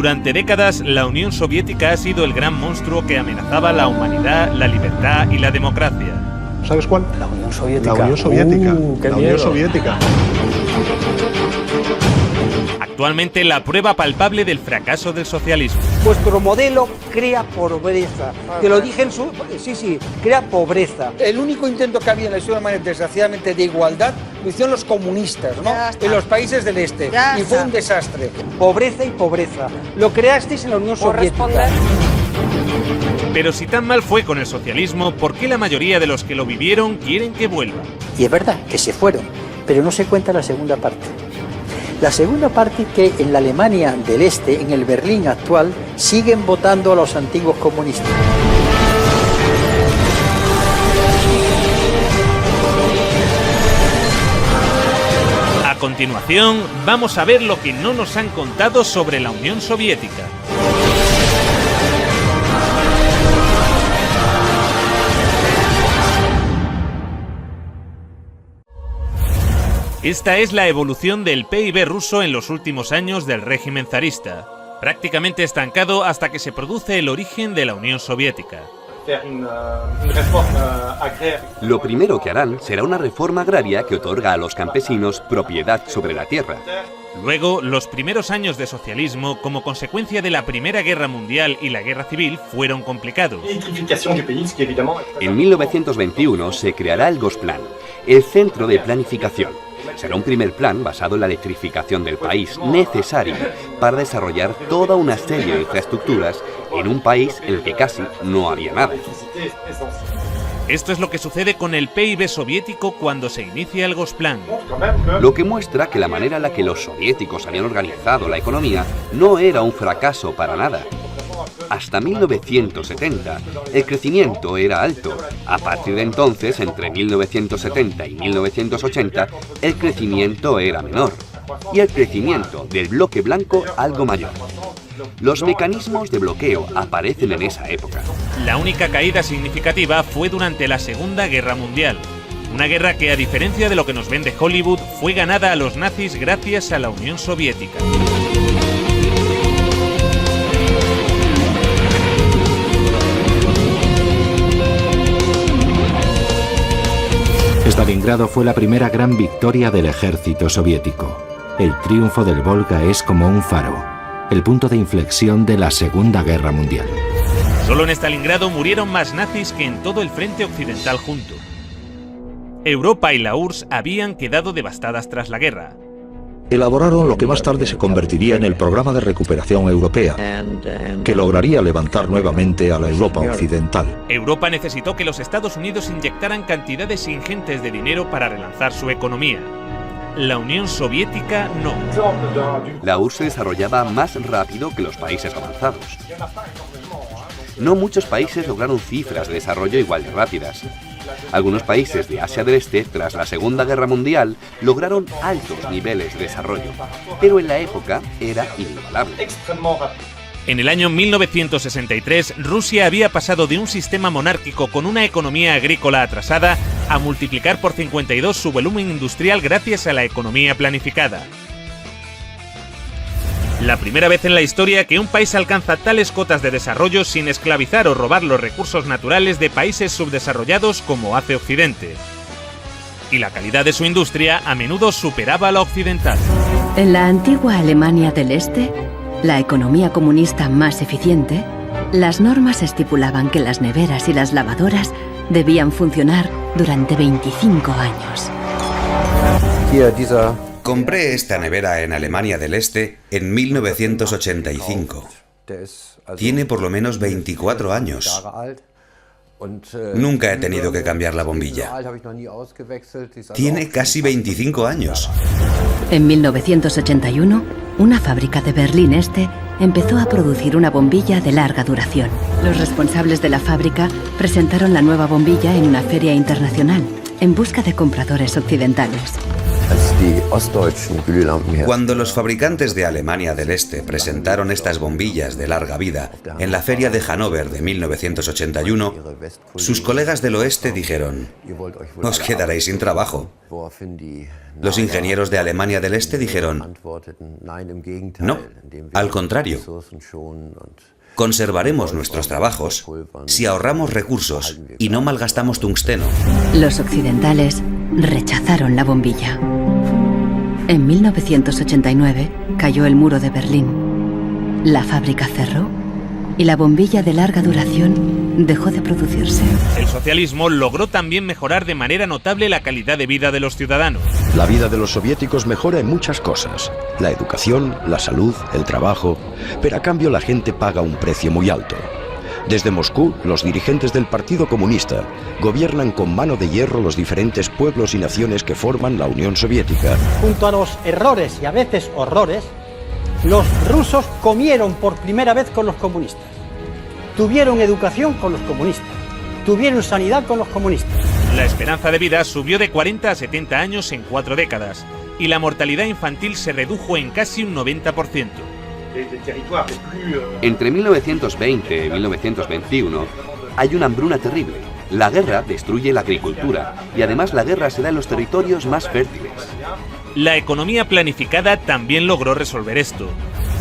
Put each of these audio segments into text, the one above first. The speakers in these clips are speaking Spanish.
Durante décadas, la Unión Soviética ha sido el gran monstruo que amenazaba la humanidad, la libertad y la democracia. ¿Sabes cuál? La Unión Soviética. La Unión Soviética. La Unión Soviética. Actualmente la prueba palpable del fracaso del socialismo. Vuestro modelo crea pobreza. Te lo dije en su... Sí, crea pobreza. El único intento que había en la historia humana, desgraciadamente, de igualdad, lo hicieron los comunistas, ¿no? En los países del este. Y fue un desastre. Pobreza y pobreza. Lo creasteis en la Unión Soviética. Pero si tan mal fue con el socialismo, ¿por qué la mayoría de los que lo vivieron quieren que vuelva? Y es verdad que se fueron, pero no se cuenta la segunda parte. La segunda parte, que en la Alemania del Este, en el Berlín actual, siguen votando a los antiguos comunistas. A continuación, vamos a ver lo que no nos han contado sobre la Unión Soviética. Esta es la evolución del PIB ruso en los últimos años del régimen zarista, prácticamente estancado hasta que se produce el origen de la Unión Soviética. Lo primero que harán será una reforma agraria que otorga a los campesinos propiedad sobre la tierra. Luego, los primeros años de socialismo, como consecuencia de la Primera Guerra Mundial y la Guerra Civil, fueron complicados. En 1921 se creará el Gosplan, el Centro de Planificación. Será un primer plan basado en la electrificación del país, necesario para desarrollar toda una serie de infraestructuras en un país en el que casi no había nada. Esto es lo que sucede con el PIB soviético cuando se inicia el Gosplan. Lo que muestra que la manera en la que los soviéticos habían organizado la economía no era un fracaso para nada. Hasta 1970, el crecimiento era alto. A partir de entonces, entre 1970 y 1980, el crecimiento era menor. Y el crecimiento del bloque blanco algo mayor. Los mecanismos de bloqueo aparecen en esa época. La única caída significativa fue durante la Segunda Guerra Mundial. Una guerra que, a diferencia de lo que nos vende Hollywood, fue ganada a los nazis gracias a la Unión Soviética. Stalingrado fue la primera gran victoria del ejército soviético. El triunfo del Volga es como un faro, el punto de inflexión de la Segunda Guerra Mundial. Solo en Stalingrado murieron más nazis que en todo el frente occidental junto. Europa y la URSS habían quedado devastadas tras la guerra. Elaboraron lo que más tarde se convertiría en el Programa de Recuperación Europea, que lograría levantar nuevamente a la Europa occidental. Europa necesitó que los Estados Unidos inyectaran cantidades ingentes de dinero para relanzar su economía. La Unión Soviética no. La URSS se desarrollaba más rápido que los países avanzados. No muchos países lograron cifras de desarrollo igual de rápidas. Algunos países de Asia del Este, tras la Segunda Guerra Mundial, lograron altos niveles de desarrollo, pero en la época era inigualable. En el año 1963, Rusia había pasado de un sistema monárquico con una economía agrícola atrasada a multiplicar por 52 su volumen industrial gracias a la economía planificada. La primera vez en la historia que un país alcanza tales cotas de desarrollo sin esclavizar o robar los recursos naturales de países subdesarrollados como hace Occidente. Y la calidad de su industria a menudo superaba la occidental. En la antigua Alemania del Este, la economía comunista más eficiente, las normas estipulaban que las neveras y las lavadoras debían funcionar durante 25 años. Compré esta nevera en Alemania del Este en 1985. Tiene por lo menos 24 años. Nunca he tenido que cambiar la bombilla. Tiene casi 25 años. En 1981, una fábrica de Berlín Este empezó a producir una bombilla de larga duración. Los responsables de la fábrica presentaron la nueva bombilla en una feria internacional, en busca de compradores occidentales. Cuando los fabricantes de Alemania del Este presentaron estas bombillas de larga vida en la Feria de Hannover de 1981, sus colegas del oeste dijeron: «Os quedaréis sin trabajo». Los ingenieros de Alemania del Este dijeron: «No, al contrario. Conservaremos nuestros trabajos si ahorramos recursos y no malgastamos tungsteno». Los occidentales rechazaron la bombilla. En 1989 cayó el muro de Berlín. La fábrica cerró y la bombilla de larga duración dejó de producirse. El socialismo logró también mejorar de manera notable la calidad de vida de los ciudadanos. La vida de los soviéticos mejora en muchas cosas: la educación, la salud, el trabajo, pero a cambio la gente paga un precio muy alto. Desde Moscú, los dirigentes del Partido Comunista gobiernan con mano de hierro los diferentes pueblos y naciones que forman la Unión Soviética. Junto a los errores y a veces horrores, los rusos comieron por primera vez con los comunistas. Tuvieron educación con los comunistas. Tuvieron sanidad con los comunistas. La esperanza de vida subió de 40 a 70 años en 4 décadas y la mortalidad infantil se redujo en casi un 90%. Entre 1920 y 1921 hay una hambruna terrible. La guerra destruye la agricultura y además la guerra se da en los territorios más fértiles. La economía planificada también logró resolver esto,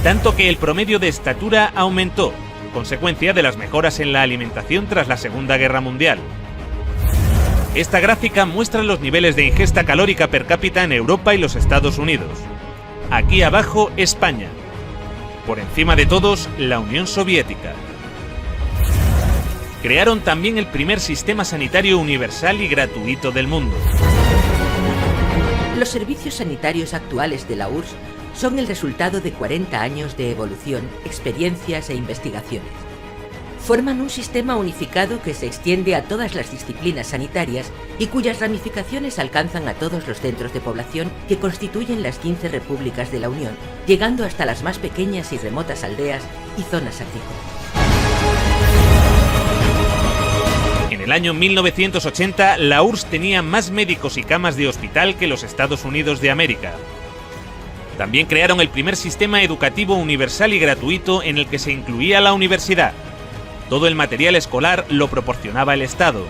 tanto que el promedio de estatura aumentó, consecuencia de las mejoras en la alimentación tras la Segunda Guerra Mundial. Esta gráfica muestra los niveles de ingesta calórica per cápita en Europa y los Estados Unidos. Aquí abajo, España. Por encima de todos, la Unión Soviética. Crearon también el primer sistema sanitario universal y gratuito del mundo. Los servicios sanitarios actuales de la URSS son el resultado de 40 años de evolución, experiencias e investigaciones. Forman un sistema unificado que se extiende a todas las disciplinas sanitarias y cuyas ramificaciones alcanzan a todos los centros de población que constituyen las 15 repúblicas de la Unión, llegando hasta las más pequeñas y remotas aldeas y zonas agrícolas. En el año 1980, la URSS tenía más médicos y camas de hospital que los Estados Unidos de América. También crearon el primer sistema educativo universal y gratuito en el que se incluía la universidad. Todo el material escolar lo proporcionaba el Estado.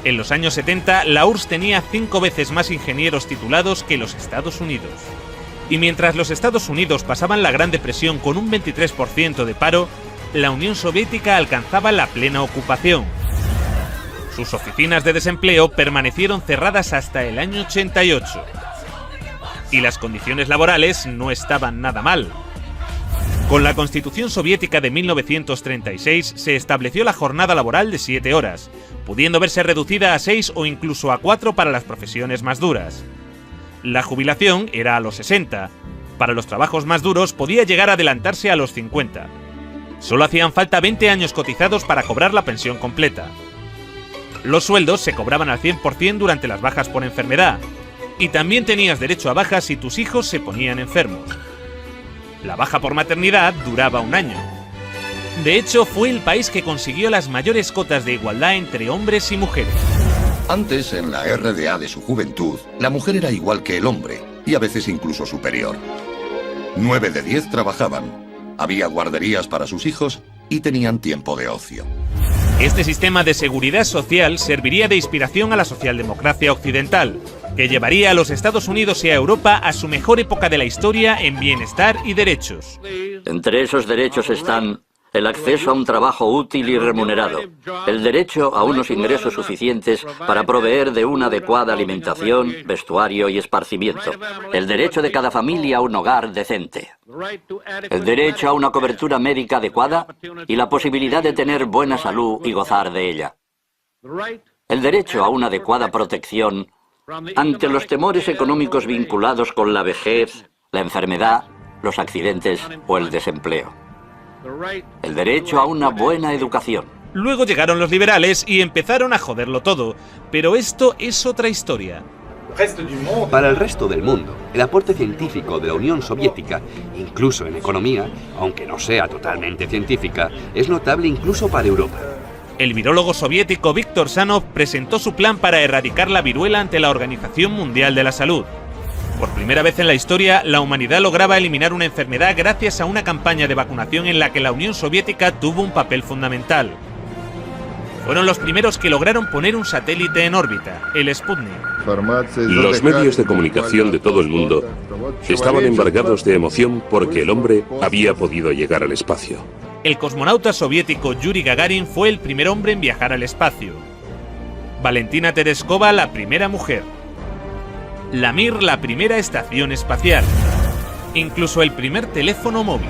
En los años 70, la URSS tenía 5 veces más ingenieros titulados que los Estados Unidos. Y mientras los Estados Unidos pasaban la Gran Depresión con un 23% de paro, la Unión Soviética alcanzaba la plena ocupación. Sus oficinas de desempleo permanecieron cerradas hasta el año 88. Y las condiciones laborales no estaban nada mal. Con la Constitución Soviética de 1936 se estableció la jornada laboral de 7 horas, pudiendo verse reducida a 6 o incluso a 4 para las profesiones más duras. La jubilación era a los 60. Para los trabajos más duros podía llegar a adelantarse a los 50. Solo hacían falta 20 años cotizados para cobrar la pensión completa. Los sueldos se cobraban al 100% durante las bajas por enfermedad, y también tenías derecho a bajas si tus hijos se ponían enfermos. La baja por maternidad duraba 1 año. De hecho, fue el país que consiguió las mayores cotas de igualdad entre hombres y mujeres. Antes, en la RDA de su juventud, la mujer era igual que el hombre, y a veces incluso superior. 9 de 10 trabajaban. Había guarderías para sus hijos y tenían tiempo de ocio. Este sistema de seguridad social serviría de inspiración a la socialdemocracia occidental, que llevaría a los Estados Unidos y a Europa a su mejor época de la historia en bienestar y derechos. Entre esos derechos están el acceso a un trabajo útil y remunerado, el derecho a unos ingresos suficientes para proveer de una adecuada alimentación, vestuario y esparcimiento, el derecho de cada familia a un hogar decente, el derecho a una cobertura médica adecuada y la posibilidad de tener buena salud y gozar de ella, el derecho a una adecuada protección ante los temores económicos vinculados con la vejez, la enfermedad, los accidentes o el desempleo. El derecho a una buena educación. Luego llegaron los liberales y empezaron a joderlo todo, pero esto es otra historia. Para el resto del mundo, el aporte científico de la Unión Soviética, incluso en economía, aunque no sea totalmente científica, es notable incluso para Europa. El virólogo soviético Viktor Sanov presentó su plan para erradicar la viruela ante la Organización Mundial de la Salud. Por primera vez en la historia, la humanidad lograba eliminar una enfermedad gracias a una campaña de vacunación en la que la Unión Soviética tuvo un papel fundamental. Fueron los primeros que lograron poner un satélite en órbita, el Sputnik. Los medios de comunicación de todo el mundo estaban embargados de emoción porque el hombre había podido llegar al espacio. El cosmonauta soviético Yuri Gagarin fue el primer hombre en viajar al espacio. Valentina Tereskova, la primera mujer. La Mir, la primera estación espacial. Incluso el primer teléfono móvil.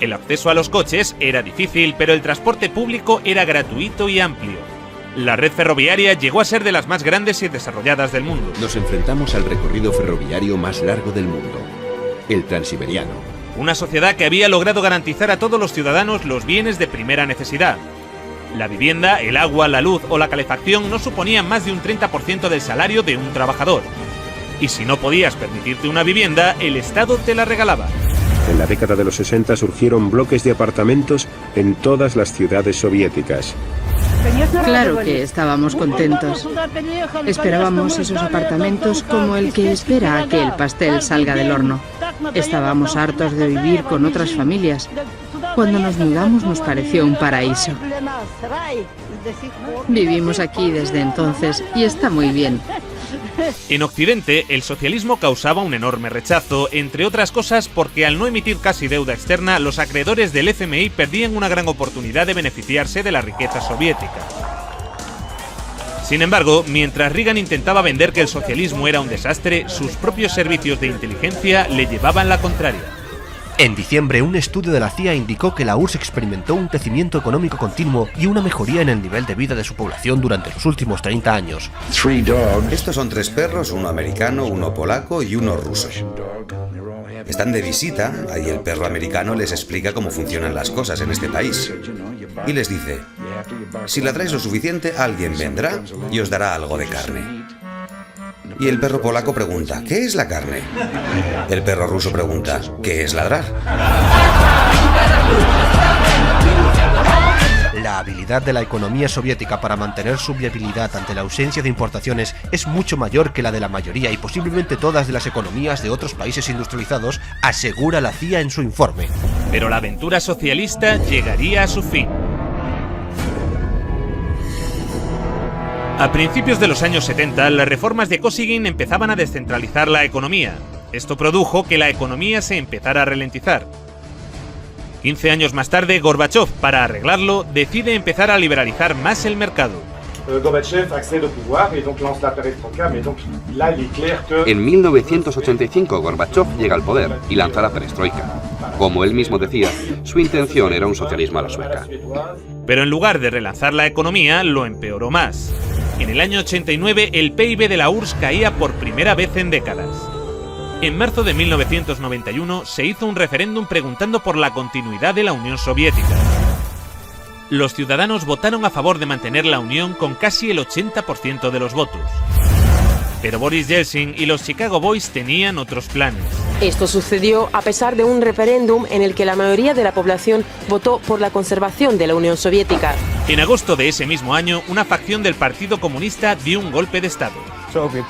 El acceso a los coches era difícil, pero el transporte público era gratuito y amplio. La red ferroviaria llegó a ser de las más grandes y desarrolladas del mundo. Nos enfrentamos al recorrido ferroviario más largo del mundo, el Transiberiano. Una sociedad que había logrado garantizar a todos los ciudadanos los bienes de primera necesidad. La vivienda, el agua, la luz o la calefacción no suponían más de un 30% del salario de un trabajador. Y si no podías permitirte una vivienda, el Estado te la regalaba. En la década de los 60 surgieron bloques de apartamentos en todas las ciudades soviéticas. Claro que estábamos contentos. Esperábamos esos apartamentos como el que espera a que el pastel salga del horno. Estábamos hartos de vivir con otras familias. Cuando nos mudamos nos pareció un paraíso. Vivimos aquí desde entonces y está muy bien. En Occidente, el socialismo causaba un enorme rechazo, entre otras cosas porque al no emitir casi deuda externa, los acreedores del FMI perdían una gran oportunidad de beneficiarse de la riqueza soviética. Sin embargo, mientras Reagan intentaba vender que el socialismo era un desastre, sus propios servicios de inteligencia le llevaban la contraria. En diciembre, un estudio de la CIA indicó que la URSS experimentó un crecimiento económico continuo y una mejoría en el nivel de vida de su población durante los últimos 30 años. Estos son 3 perros, uno americano, uno polaco y uno ruso. Están de visita, ahí el perro americano les explica cómo funcionan las cosas en este país. Y les dice, si ladráis lo suficiente, alguien vendrá y os dará algo de carne. Y el perro polaco pregunta, ¿qué es la carne? El perro ruso pregunta, ¿qué es ladrar? La habilidad de la economía soviética para mantener su viabilidad ante la ausencia de importaciones es mucho mayor que la de la mayoría y posiblemente todas de las economías de otros países industrializados, asegura la CIA en su informe. Pero la aventura socialista llegaría a su fin. A principios de los años 70, las reformas de Kosygin empezaban a descentralizar la economía. Esto produjo que la economía se empezara a ralentizar. 15 años más tarde, Gorbachev, para arreglarlo, decide empezar a liberalizar más el mercado. En 1985, Gorbachev llega al poder y lanza la perestroika. Como él mismo decía, su intención era un socialismo a la sueca. Pero en lugar de relanzar la economía, lo empeoró más. En el año 89, el PIB de la URSS caía por primera vez en décadas. En marzo de 1991 se hizo un referéndum preguntando por la continuidad de la Unión Soviética. Los ciudadanos votaron a favor de mantener la Unión con casi el 80% de los votos. Pero Boris Yeltsin y los Chicago Boys tenían otros planes. Esto sucedió a pesar de un referéndum en el que la mayoría de la población votó por la conservación de la Unión Soviética. En agosto de ese mismo año, una facción del Partido Comunista dio un golpe de Estado.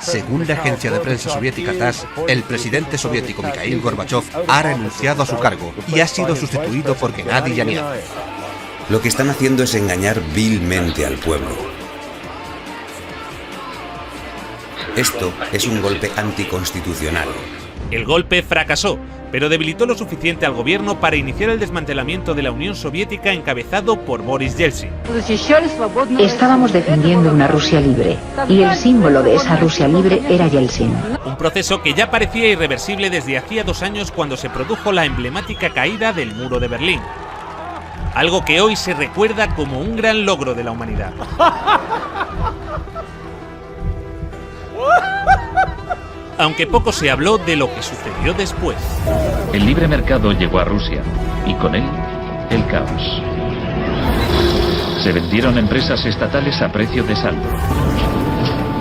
Según la agencia de prensa soviética TASS, el presidente soviético Mikhail Gorbachev ha renunciado a su cargo y ha sido sustituido por Gennady Yanev. Lo que están haciendo es engañar vilmente al pueblo. Esto es un golpe anticonstitucional. El golpe fracasó, pero debilitó lo suficiente al gobierno para iniciar el desmantelamiento de la Unión Soviética encabezado por Boris Yeltsin. Estábamos defendiendo una Rusia libre, y el símbolo de esa Rusia libre era Yeltsin. Un proceso que ya parecía irreversible desde hacía 2 años cuando se produjo la emblemática caída del muro de Berlín. Algo que hoy se recuerda como un gran logro de la humanidad. Aunque poco se habló de lo que sucedió después. El libre mercado llegó a Rusia y con él el caos. Se vendieron empresas estatales a precio de saldo.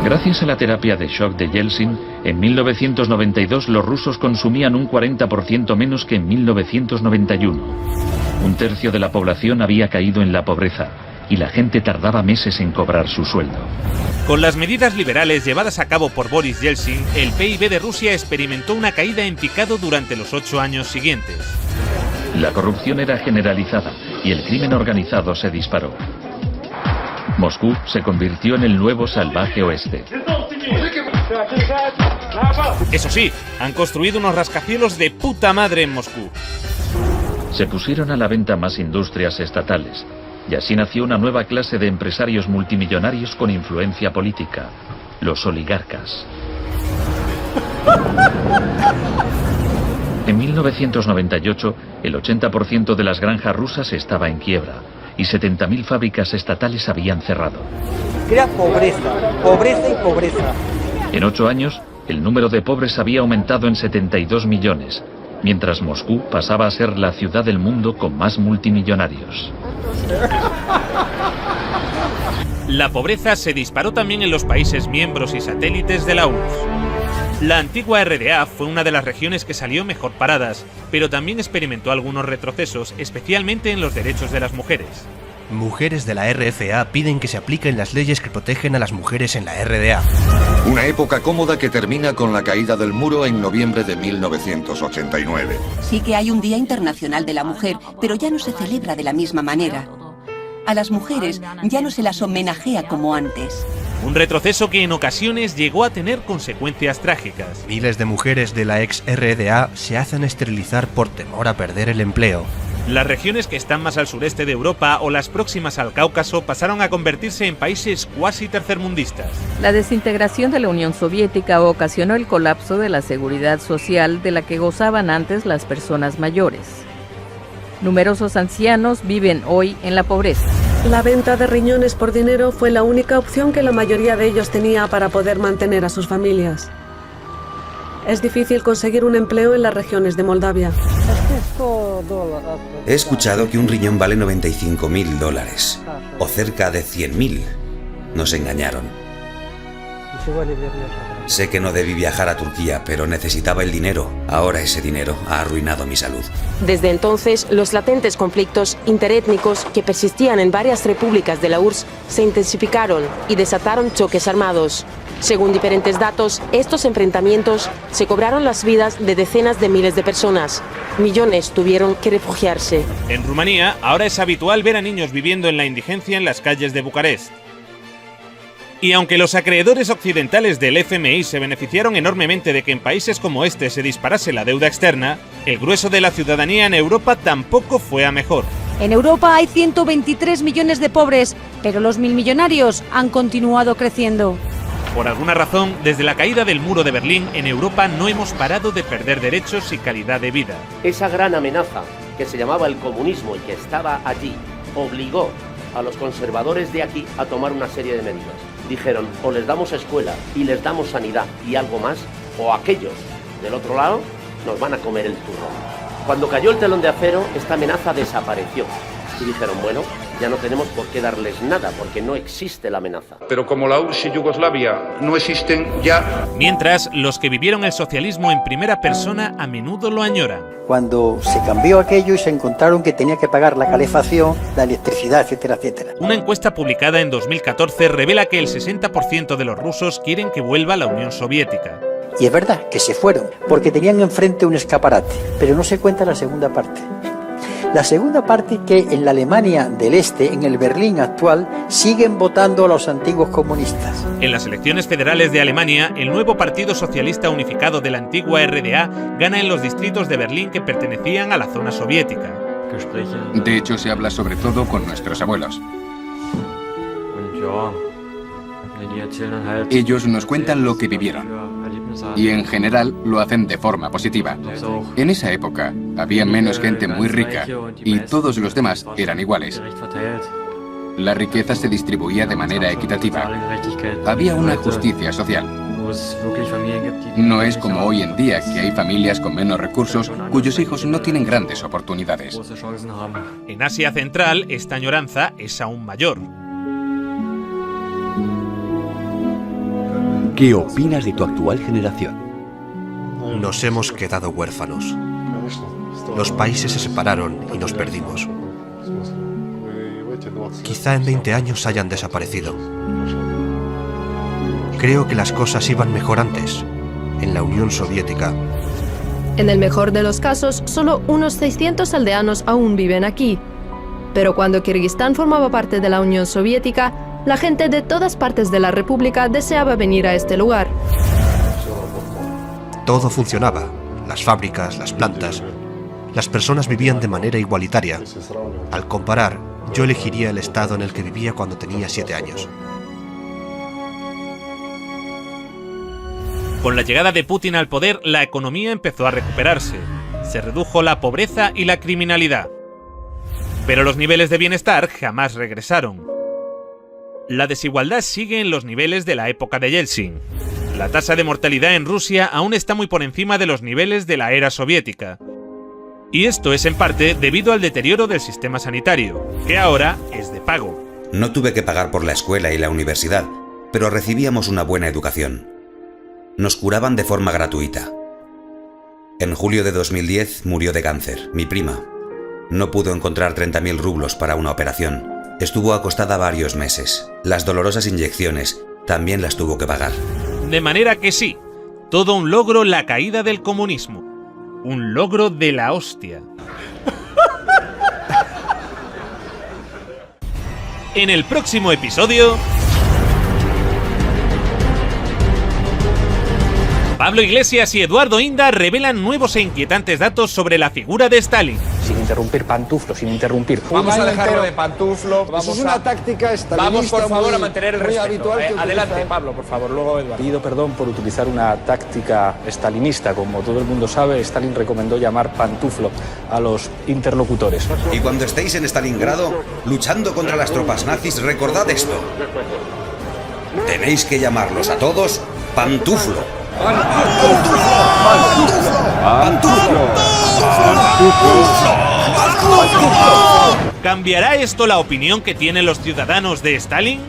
Gracias a la terapia de shock de Yeltsin, en 1992 los rusos consumían un 40% menos que en 1991. Un tercio de la población había caído en la pobreza y la gente tardaba meses en cobrar su sueldo. Con las medidas liberales llevadas a cabo por Boris Yeltsin, el PIB de Rusia experimentó una caída en picado durante los 8 años siguientes. La corrupción era generalizada y el crimen organizado se disparó. Moscú se convirtió en el nuevo salvaje oeste. Eso sí, han construido unos rascacielos de puta madre en Moscú. Se pusieron a la venta más industrias estatales, y así nació una nueva clase de empresarios multimillonarios con influencia política, los oligarcas. En 1998, el 80% de las granjas rusas estaba en quiebra, y 70.000 fábricas estatales habían cerrado. Crea pobreza, pobreza y pobreza. En 8 años, el número de pobres había aumentado en 72 millones, mientras Moscú pasaba a ser la ciudad del mundo con más multimillonarios. La pobreza se disparó también en los países miembros y satélites de la URSS. La antigua RDA fue una de las regiones que salió mejor paradas, pero también experimentó algunos retrocesos, especialmente en los derechos de las mujeres. Mujeres de la RFA piden que se apliquen las leyes que protegen a las mujeres en la RDA. Una época cómoda que termina con la caída del muro en noviembre de 1989. Sí que hay un Día Internacional de la Mujer, pero ya no se celebra de la misma manera. A las mujeres ya no se las homenajea como antes. Un retroceso que en ocasiones llegó a tener consecuencias trágicas. Miles de mujeres de la ex RDA se hacen esterilizar por temor a perder el empleo. Las regiones que están más al sureste de Europa o las próximas al Cáucaso pasaron a convertirse en países cuasi tercermundistas. La desintegración de la Unión Soviética ocasionó el colapso de la seguridad social de la que gozaban antes las personas mayores. Numerosos ancianos viven hoy en la pobreza. La venta de riñones por dinero fue la única opción que la mayoría de ellos tenía para poder mantener a sus familias. Es difícil conseguir un empleo en las regiones de Moldavia. He escuchado que un riñón vale $95.000, o cerca de 100.000. Nos engañaron. Sé que no debí viajar a Turquía, pero necesitaba el dinero. Ahora ese dinero ha arruinado mi salud. Desde entonces, los latentes conflictos interétnicos que persistían en varias repúblicas de la URSS se intensificaron y desataron choques armados. Según diferentes datos, estos enfrentamientos se cobraron las vidas de decenas de miles de personas. Millones tuvieron que refugiarse. En Rumanía, ahora es habitual ver a niños viviendo en la indigencia en las calles de Bucarest. Y aunque los acreedores occidentales del FMI se beneficiaron enormemente de que en países como este se disparase la deuda externa, el grueso de la ciudadanía en Europa tampoco fue a mejor. En Europa hay 123 millones de pobres, pero los milmillonarios han continuado creciendo. Por alguna razón, desde la caída del muro de Berlín, en Europa no hemos parado de perder derechos y calidad de vida. Esa gran amenaza que se llamaba el comunismo y que estaba allí, obligó a los conservadores de aquí a tomar una serie de medidas. Dijeron, o les damos escuela y les damos sanidad y algo más, o aquellos del otro lado nos van a comer el turrón. Cuando cayó el telón de acero, esta amenaza desapareció. Y dijeron, bueno, ya no tenemos por qué darles nada, porque no existe la amenaza. Pero como la URSS y Yugoslavia no existen ya... Mientras, los que vivieron el socialismo en primera persona a menudo lo añoran. Cuando se cambió aquello y se encontraron que tenía que pagar la calefacción, la electricidad, etcétera, etcétera. Una encuesta publicada en 2014 revela que el 60% de los rusos quieren que vuelva la Unión Soviética. Y es verdad que se fueron, porque tenían enfrente un escaparate, pero no se cuenta la segunda parte. La segunda parte que en la Alemania del Este, en el Berlín actual, siguen votando a los antiguos comunistas. En las elecciones federales de Alemania, el nuevo Partido Socialista Unificado de la antigua RDA gana en los distritos de Berlín que pertenecían a la zona soviética. De hecho, se habla sobre todo con nuestros abuelos. Ellos nos cuentan lo que vivieron. Y en general lo hacen de forma positiva. En esa época había menos gente muy rica y todos los demás eran iguales. La riqueza se distribuía de manera equitativa. Había una justicia social. No es como hoy en día, que hay familias con menos recursos cuyos hijos no tienen grandes oportunidades. En Asia Central, esta añoranza es aún mayor. ¿Qué opinas de tu actual generación? Nos hemos quedado huérfanos. Los países se separaron y nos perdimos. Quizá en 20 años hayan desaparecido. Creo que las cosas iban mejor antes, en la Unión Soviética. En el mejor de los casos, solo unos 600 aldeanos aún viven aquí. Pero cuando Kirguistán formaba parte de la Unión Soviética, la gente de todas partes de la República deseaba venir a este lugar. Todo funcionaba, las fábricas, las plantas. Las personas vivían de manera igualitaria. Al comparar, yo elegiría el estado en el que vivía cuando tenía 7 años. Con la llegada de Putin al poder, la economía empezó a recuperarse. Se redujo la pobreza y la criminalidad. Pero los niveles de bienestar jamás regresaron. La desigualdad sigue en los niveles de la época de Yeltsin. La tasa de mortalidad en Rusia aún está muy por encima de los niveles de la era soviética. Y esto es en parte debido al deterioro del sistema sanitario, que ahora es de pago. No tuve que pagar por la escuela y la universidad, pero recibíamos una buena educación. Nos curaban de forma gratuita. En julio de 2010 murió de cáncer, mi prima. No pudo encontrar 30.000 rublos para una operación. Estuvo acostada varios meses. Las dolorosas inyecciones también las tuvo que pagar. De manera que sí, todo un logro la caída del comunismo. Un logro de la hostia. En el próximo episodio... Pablo Iglesias y Eduardo Inda revelan nuevos e inquietantes datos sobre la figura de Stalin. Sin interrumpir, Pantuflo, sin interrumpir. Vamos a dejarlo de Pantuflo. Eso es una táctica estalinista. Vamos, por favor, a mantener el respeto. Adelante, Pablo, por favor, luego Eduardo. Pido perdón por utilizar una táctica estalinista. Como todo el mundo sabe, Stalin recomendó llamar Pantuflo a los interlocutores. Y cuando estéis en Stalingrado, luchando contra las tropas nazis, recordad esto. Tenéis que llamarlos a todos Pantuflo. ¿Cambiará esto la opinión que tienen los ciudadanos de Stalin?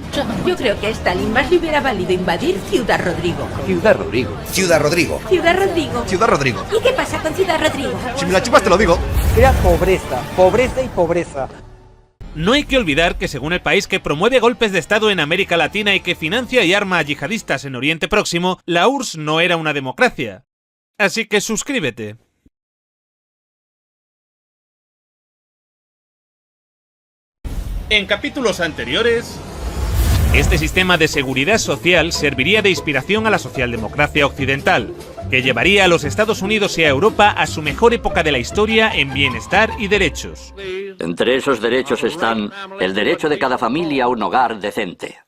Yo creo que a Stalin más le hubiera valido invadir Ciudad Rodrigo. Ciudad Rodrigo. Ciudad Rodrigo. Ciudad Rodrigo. Ciudad Rodrigo. ¿Y qué pasa con Ciudad Rodrigo? Si me la chupas te lo digo. Era pobreza, pobreza y pobreza. No hay que olvidar que según el país que promueve golpes de Estado en América Latina y que financia y arma a yihadistas en Oriente Próximo, la URSS no era una democracia. Así que suscríbete. En capítulos anteriores... Este sistema de seguridad social serviría de inspiración a la socialdemocracia occidental, que llevaría a los Estados Unidos y a Europa a su mejor época de la historia en bienestar y derechos. Entre esos derechos están el derecho de cada familia a un hogar decente,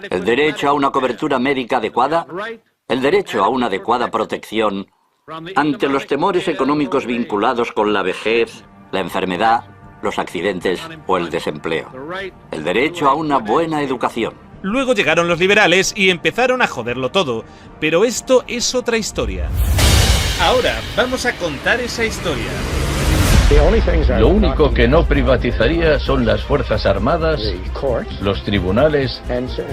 el derecho a una cobertura médica adecuada, el derecho a una adecuada protección ante los temores económicos vinculados con la vejez, la enfermedad, los accidentes o el desempleo, el derecho a una buena educación. Luego llegaron los liberales y empezaron a joderlo todo, pero esto es otra historia. Ahora vamos a contar esa historia. Lo único que no privatizaría son las Fuerzas Armadas, los tribunales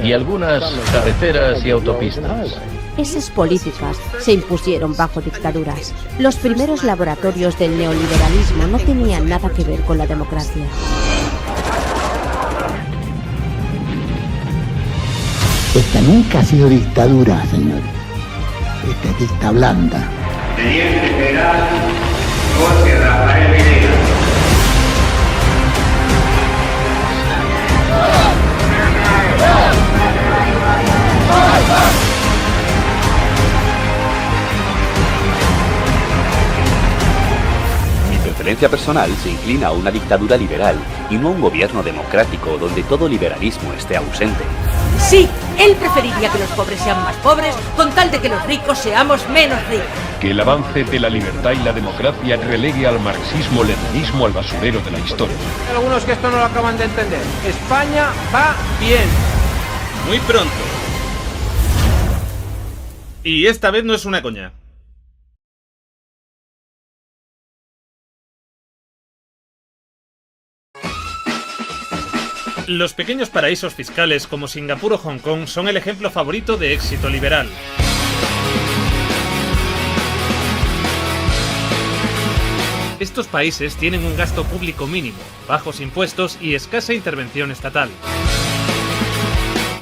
y algunas carreteras y autopistas. Esas políticas se impusieron bajo dictaduras. Los primeros laboratorios del neoliberalismo no tenían nada que ver con la democracia. Esta nunca ha sido dictadura, señor. Esta es dicta blanda. Teniente General Jorge Rafael Videla. Mi preferencia personal se inclina a una dictadura liberal y no a un gobierno democrático donde todo liberalismo esté ausente. Sí, Él preferiría que los pobres sean más pobres con tal de que los ricos seamos menos ricos. Que el avance de la libertad y la democracia relegue al marxismo-leninismo al basurero de la historia. Hay algunos que esto no lo acaban de entender. España va bien. Muy pronto. Y esta vez no es una coña. Los pequeños paraísos fiscales como Singapur o Hong Kong son el ejemplo favorito de éxito liberal. Estos países tienen un gasto público mínimo, bajos impuestos y escasa intervención estatal.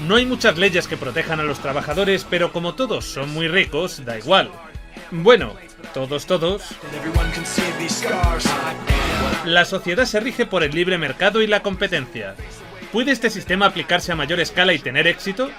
No hay muchas leyes que protejan a los trabajadores, pero como todos son muy ricos, da igual. Bueno, todos. La sociedad se rige por el libre mercado y la competencia. ¿Puede este sistema aplicarse a mayor escala y tener éxito?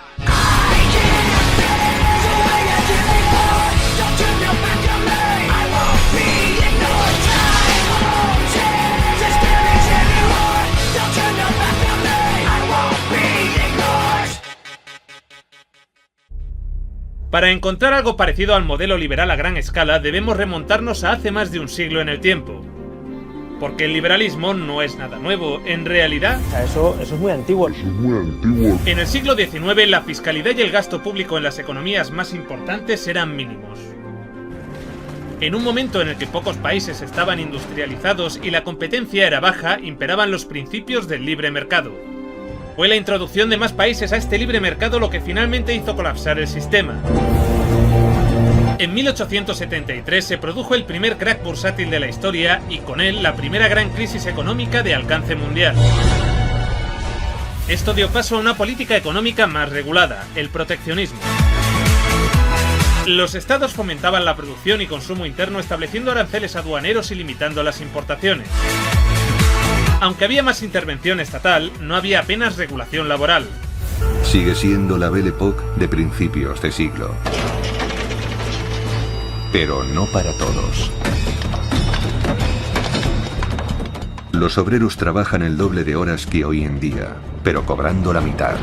Para encontrar algo parecido al modelo liberal a gran escala, debemos remontarnos a hace más de un siglo en el tiempo. Porque el liberalismo no es nada nuevo, en realidad... Eso es muy antiguo. En el siglo XIX, la fiscalidad y el gasto público en las economías más importantes eran mínimos. En un momento en el que pocos países estaban industrializados y la competencia era baja, imperaban los principios del libre mercado. Fue la introducción de más países a este libre mercado lo que finalmente hizo colapsar el sistema. En 1873 se produjo el primer crack bursátil de la historia y con él la primera gran crisis económica de alcance mundial. Esto dio paso a una política económica más regulada, el proteccionismo. Los estados fomentaban la producción y consumo interno estableciendo aranceles aduaneros y limitando las importaciones. Aunque había más intervención estatal, no había apenas regulación laboral. Sigue siendo la Belle Époque de principios de siglo. Pero no para todos. Los obreros trabajan el doble de horas que hoy en día, pero cobrando la mitad.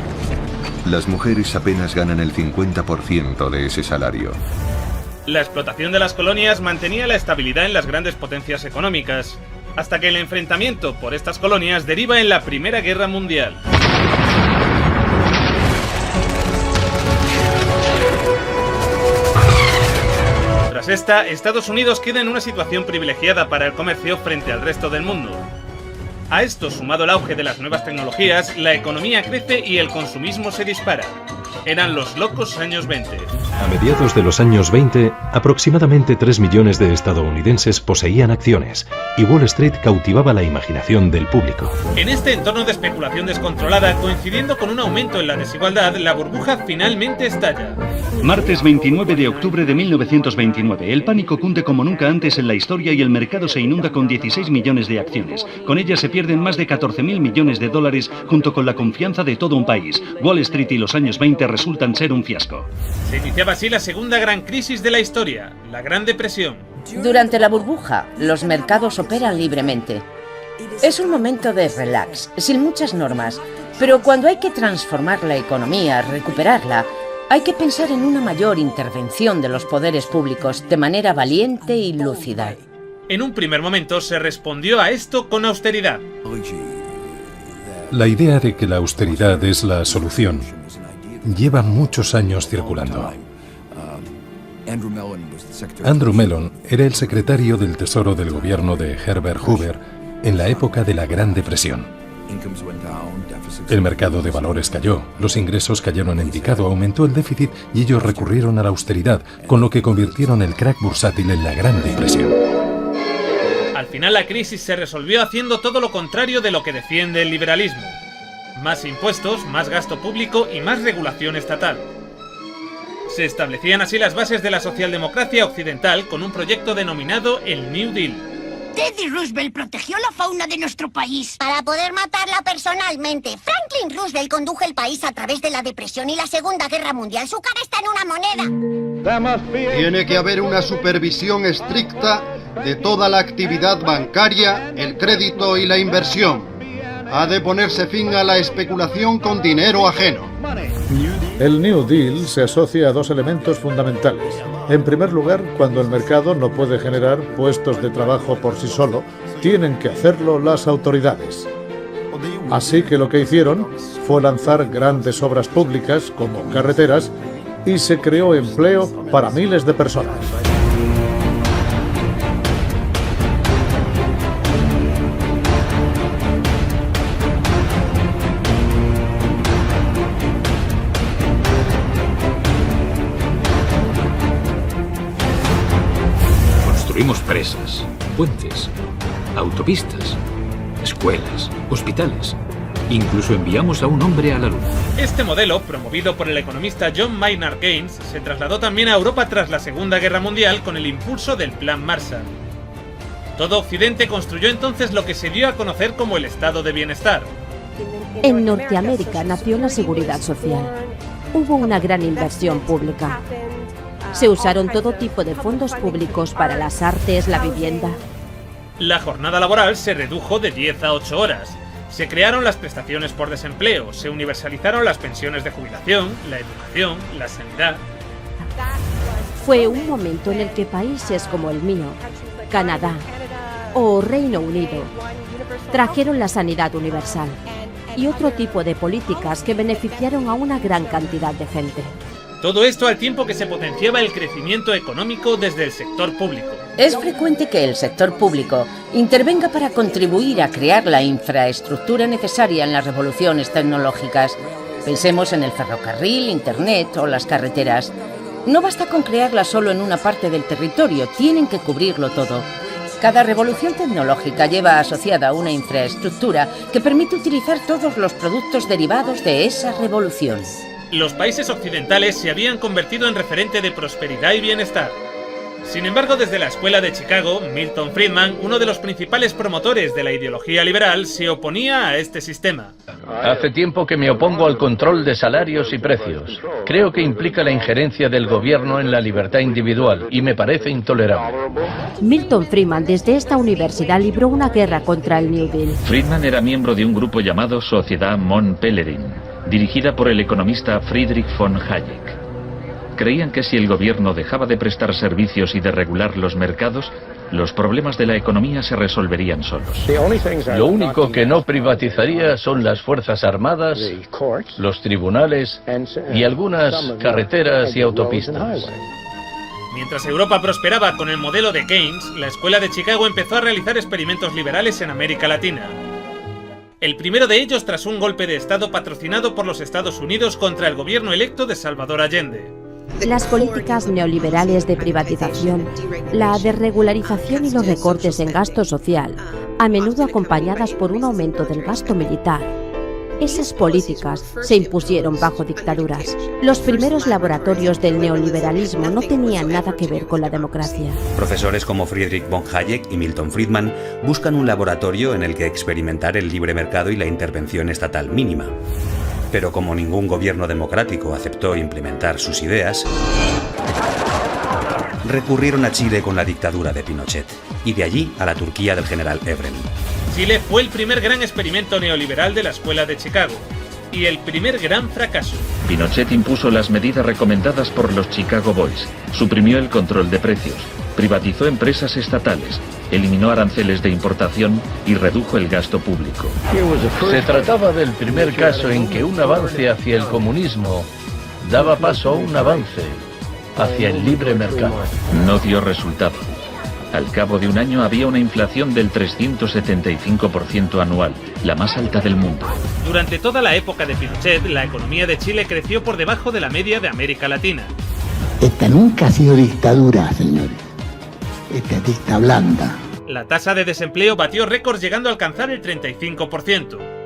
Las mujeres apenas ganan el 50% de ese salario. La explotación de las colonias mantenía la estabilidad en las grandes potencias económicas, hasta que el enfrentamiento por estas colonias deriva en la Primera Guerra Mundial. Tras esta, Estados Unidos queda en una situación privilegiada para el comercio frente al resto del mundo. A esto, sumado el auge de las nuevas tecnologías, la economía crece y el consumismo se dispara. Eran los locos años 20. A mediados de los años 20, aproximadamente 3 millones de estadounidenses poseían acciones, y Wall Street cautivaba la imaginación del público. En este entorno de especulación descontrolada, coincidiendo con un aumento en la desigualdad, la burbuja finalmente estalla. Martes 29 de octubre de 1929. El pánico cunde como nunca antes en la historia y el mercado se inunda con 16 millones de acciones. Con ellas se pierden más de 14.000 millones de dólares junto con la confianza de todo un país. Wall Street y los años 20 resultan ser un fiasco. Se iniciaba así la segunda gran crisis de la historia, la Gran Depresión. Durante la burbuja, los mercados operan libremente. Es un momento de relax, sin muchas normas, pero cuando hay que transformar la economía, recuperarla, hay que pensar en una mayor intervención de los poderes públicos de manera valiente y lúcida. En un primer momento se respondió a esto con austeridad. La idea de que la austeridad es la solución lleva muchos años circulando. Andrew Mellon era el secretario del Tesoro del gobierno de Herbert Hoover en la época de la Gran Depresión. El mercado de valores cayó, los ingresos cayeron en picado, aumentó el déficit y ellos recurrieron a la austeridad, con lo que convirtieron el crack bursátil en la Gran Depresión. Al final la crisis se resolvió haciendo todo lo contrario de lo que defiende el liberalismo. Más impuestos, más gasto público y más regulación estatal. Se establecían así las bases de la socialdemocracia occidental con un proyecto denominado el New Deal. Teddy Roosevelt protegió la fauna de nuestro país para poder matarla personalmente. Franklin Roosevelt condujo el país a través de la Depresión y la Segunda Guerra Mundial. Su cara está en una moneda. Tiene que haber una supervisión estricta de toda la actividad bancaria, el crédito y la inversión. Ha de ponerse fin a la especulación con dinero ajeno. El New Deal se asocia a dos elementos fundamentales. En primer lugar, cuando el mercado no puede generar puestos de trabajo por sí solo, tienen que hacerlo las autoridades. Así que lo que hicieron fue lanzar grandes obras públicas como carreteras y se creó empleo para miles de personas. Construimos presas, puentes, autopistas, escuelas, hospitales. Incluso enviamos a un hombre a la luna. Este modelo, promovido por el economista John Maynard Keynes, se trasladó también a Europa tras la Segunda Guerra Mundial con el impulso del Plan Marshall. Todo Occidente construyó entonces lo que se dio a conocer como el estado de bienestar. En Norteamérica nació la seguridad social. Hubo una gran inversión pública. Se usaron todo tipo de fondos públicos para las artes, la vivienda. La jornada laboral se redujo de 10 a 8 horas. Se crearon las prestaciones por desempleo, se universalizaron las pensiones de jubilación, la educación, la sanidad. Fue un momento en el que países como el mío, Canadá o Reino Unido trajeron la sanidad universal y otro tipo de políticas que beneficiaron a una gran cantidad de gente. Todo esto al tiempo que se potenciaba el crecimiento económico desde el sector público. Es frecuente que el sector público intervenga para contribuir a crear la infraestructura necesaria en las revoluciones tecnológicas. Pensemos en el ferrocarril, Internet o las carreteras. No basta con crearlas solo en una parte del territorio, tienen que cubrirlo todo. Cada revolución tecnológica lleva asociada una infraestructura que permite utilizar todos los productos derivados de esa revolución. Los países occidentales se habían convertido en referente de prosperidad y bienestar. Sin embargo, desde la Escuela de Chicago, Milton Friedman, uno de los principales promotores de la ideología liberal, se oponía a este sistema. Hace tiempo que me opongo al control de salarios y precios. Creo que implica la injerencia del gobierno en la libertad individual y me parece intolerable. Milton Friedman desde esta universidad libró una guerra contra el New Deal. Friedman era miembro de un grupo llamado Sociedad Mont Pelerin, dirigida por el economista Friedrich von Hayek. Creían que si el gobierno dejaba de prestar servicios y de regular los mercados, los problemas de la economía se resolverían solos. Lo único que no privatizaría son las fuerzas armadas, los tribunales y algunas carreteras y autopistas. Mientras Europa prosperaba con el modelo de Keynes, la Escuela de Chicago empezó a realizar experimentos liberales en América Latina. El primero de ellos tras un golpe de Estado patrocinado por los Estados Unidos contra el gobierno electo de Salvador Allende. Las políticas neoliberales de privatización, la desregularización y los recortes en gasto social, a menudo acompañadas por un aumento del gasto militar. Esas políticas se impusieron bajo dictaduras. Los primeros laboratorios del neoliberalismo no tenían nada que ver con la democracia. Profesores como Friedrich von Hayek y Milton Friedman buscan un laboratorio en el que experimentar el libre mercado y la intervención estatal mínima. Pero como ningún gobierno democrático aceptó implementar sus ideas, recurrieron a Chile con la dictadura de Pinochet, y de allí a la Turquía del general Evren. Chile fue el primer gran experimento neoliberal de la Escuela de Chicago, y el primer gran fracaso. Pinochet impuso las medidas recomendadas por los Chicago Boys, suprimió el control de precios, privatizó empresas estatales, eliminó aranceles de importación y redujo el gasto público. Se trataba del primer caso en que un avance hacia el comunismo daba paso a un avance hacia el libre mercado. No dio resultado. Al cabo de un año había una inflación del 375% anual, la más alta del mundo. Durante toda la época de Pinochet, la economía de Chile creció por debajo de la media de América Latina. Esta nunca ha sido dictadura, señores. Esta es dicta blanda. La tasa de desempleo batió récords llegando a alcanzar el 35%.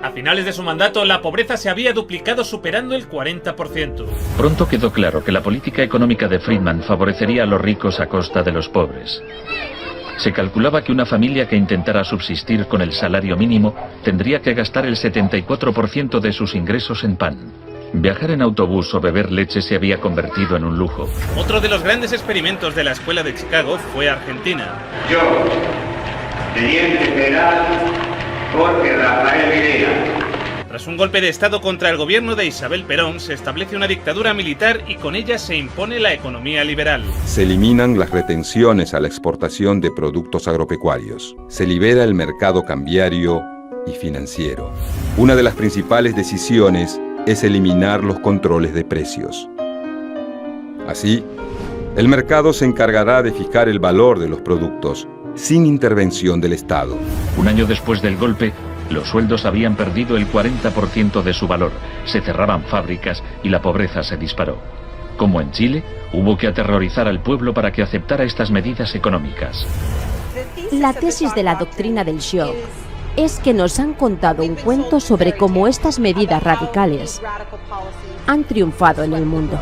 A finales de su mandato, la pobreza se había duplicado superando el 40%. Pronto quedó claro que la política económica de Friedman favorecería a los ricos a costa de los pobres. Se calculaba que una familia que intentara subsistir con el salario mínimo tendría que gastar el 74% de sus ingresos en pan. Viajar en autobús o beber leche se había convertido en un lujo. Otro de los grandes experimentos de la Escuela de Chicago fue Argentina. Yo, teniente general Jorge Rafael Videla. Tras un golpe de Estado contra el gobierno de Isabel Perón, se establece una dictadura militar y con ella se impone la economía liberal. Se eliminan las retenciones a la exportación de productos agropecuarios. Se libera el mercado cambiario y financiero. Una de las principales decisiones es eliminar los controles de precios. Así, el mercado se encargará de fijar el valor de los productos sin intervención del Estado. Un año después del golpe, los sueldos habían perdido el 40% de su valor, se cerraban fábricas y la pobreza se disparó. Como en Chile, hubo que aterrorizar al pueblo para que aceptara estas medidas económicas. La tesis de la doctrina del shock es que nos han contado un cuento sobre cómo estas medidas radicales han triunfado en el mundo.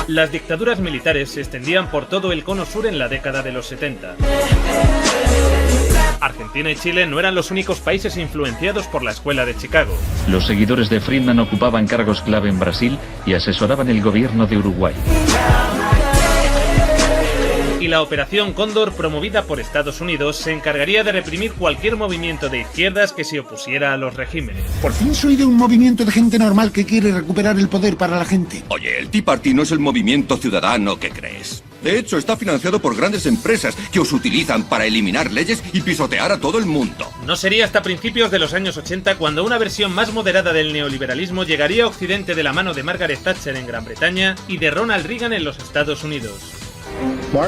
Las dictaduras militares se extendían por todo el cono sur en la década de los 70. Argentina y Chile no eran los únicos países influenciados por la Escuela de Chicago. Los seguidores de Friedman ocupaban cargos clave en Brasil y asesoraban el gobierno de Uruguay. Y la Operación Cóndor, promovida por Estados Unidos, se encargaría de reprimir cualquier movimiento de izquierdas que se opusiera a los regímenes. Por fin soy de un movimiento de gente normal que quiere recuperar el poder para la gente. Oye, el Tea Party no es el movimiento ciudadano que crees. De hecho, está financiado por grandes empresas que os utilizan para eliminar leyes y pisotear a todo el mundo. No sería hasta principios de los años 80 cuando una versión más moderada del neoliberalismo llegaría a Occidente de la mano de Margaret Thatcher en Gran Bretaña y de Ronald Reagan en los Estados Unidos.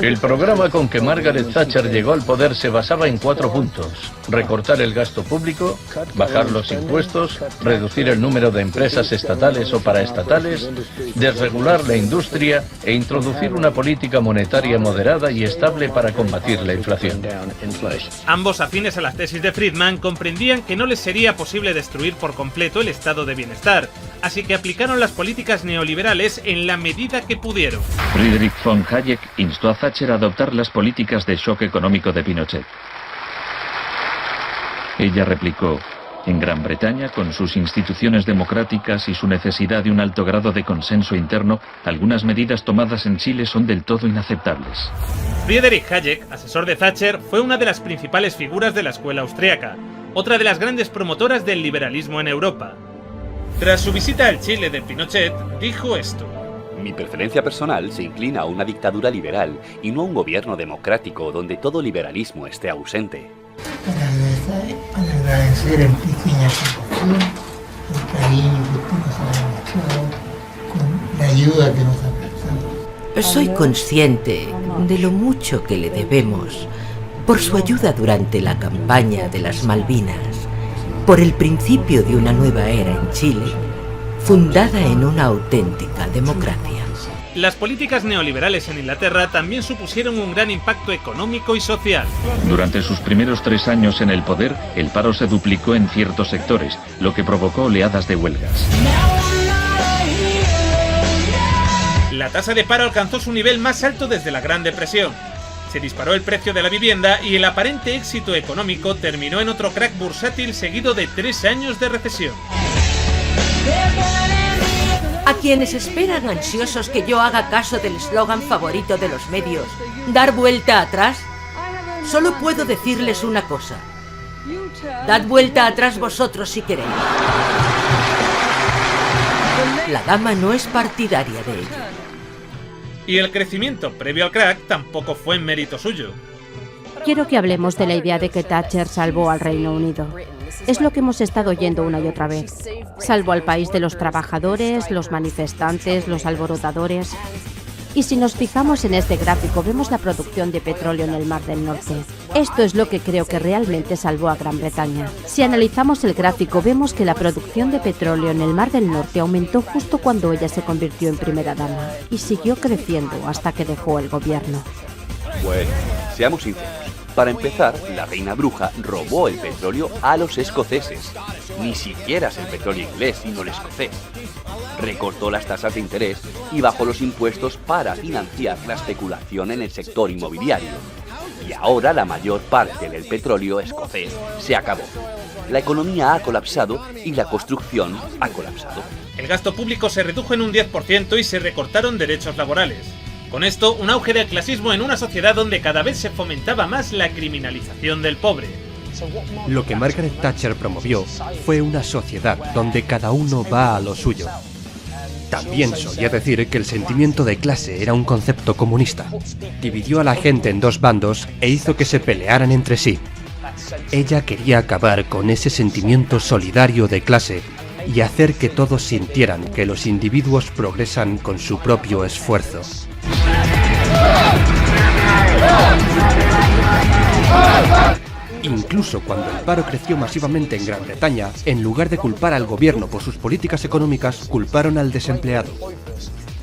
El programa con que Margaret Thatcher llegó al poder se basaba en 4 puntos: recortar el gasto público, bajar los impuestos, reducir el número de empresas estatales o paraestatales, desregular la industria e introducir una política monetaria moderada y estable para combatir la inflación. Ambos, afines a las tesis de Friedman, comprendían que no les sería posible destruir por completo el estado de bienestar, así que aplicaron las políticas neoliberales en la medida que pudieron. Friedrich von Hayek instó a Thatcher a adoptar las políticas de shock económico de Pinochet. Ella replicó: en Gran Bretaña, con sus instituciones democráticas y su necesidad de un alto grado de consenso interno, algunas medidas tomadas en Chile son del todo inaceptables. Friedrich Hayek, asesor de Thatcher, fue una de las principales figuras de la escuela austríaca, otra de las grandes promotoras del liberalismo en Europa. Tras su visita al Chile de Pinochet, dijo esto: mi preferencia personal se inclina a una dictadura liberal y no a un gobierno democrático donde todo liberalismo esté ausente. Para agradecer en pequeña proporción el cariño que usted nos ha demostrado con la ayuda que nos ha prestado. Soy consciente de lo mucho que le debemos por su ayuda durante la campaña de las Malvinas, por el principio de una nueva era en Chile, fundada en una auténtica democracia. Las políticas neoliberales en Inglaterra también supusieron un gran impacto económico y social. Durante sus primeros 3 años en el poder, el paro se duplicó en ciertos sectores, lo que provocó oleadas de huelgas. La tasa de paro alcanzó su nivel más alto desde la Gran Depresión. Se disparó el precio de la vivienda y el aparente éxito económico terminó en otro crack bursátil seguido de 3 años de recesión. A quienes esperan ansiosos que yo haga caso del eslogan favorito de los medios, ¿dar vuelta atrás? Solo puedo decirles una cosa: dad vuelta atrás vosotros si queréis. La dama no es partidaria de ello. Y el crecimiento previo al crack tampoco fue en mérito suyo. Quiero que hablemos de la idea de que Thatcher salvó al Reino Unido. Es lo que hemos estado oyendo una y otra vez. Salvó al país de los trabajadores, los manifestantes, los alborotadores. Y si nos fijamos en este gráfico, vemos la producción de petróleo en el Mar del Norte. Esto es lo que creo que realmente salvó a Gran Bretaña. Si analizamos el gráfico, vemos que la producción de petróleo en el Mar del Norte aumentó justo cuando ella se convirtió en primera dama, y siguió creciendo hasta que dejó el gobierno. Bueno, seamos sinceros. Para empezar, la reina bruja robó el petróleo a los escoceses. Ni siquiera es el petróleo inglés, sino el escocés. Recortó las tasas de interés y bajó los impuestos para financiar la especulación en el sector inmobiliario. Y ahora la mayor parte del petróleo escocés se acabó. La economía ha colapsado y la construcción ha colapsado. El gasto público se redujo en un 10% y se recortaron derechos laborales. Con esto, un auge del clasismo en una sociedad donde cada vez se fomentaba más la criminalización del pobre. Lo que Margaret Thatcher promovió fue una sociedad donde cada uno va a lo suyo. También solía decir que el sentimiento de clase era un concepto comunista. Dividió a la gente en dos bandos e hizo que se pelearan entre sí. Ella quería acabar con ese sentimiento solidario de clase y hacer que todos sintieran que los individuos progresan con su propio esfuerzo. Incluso cuando el paro creció masivamente en Gran Bretaña, en lugar de culpar al gobierno por sus políticas económicas, culparon al desempleado.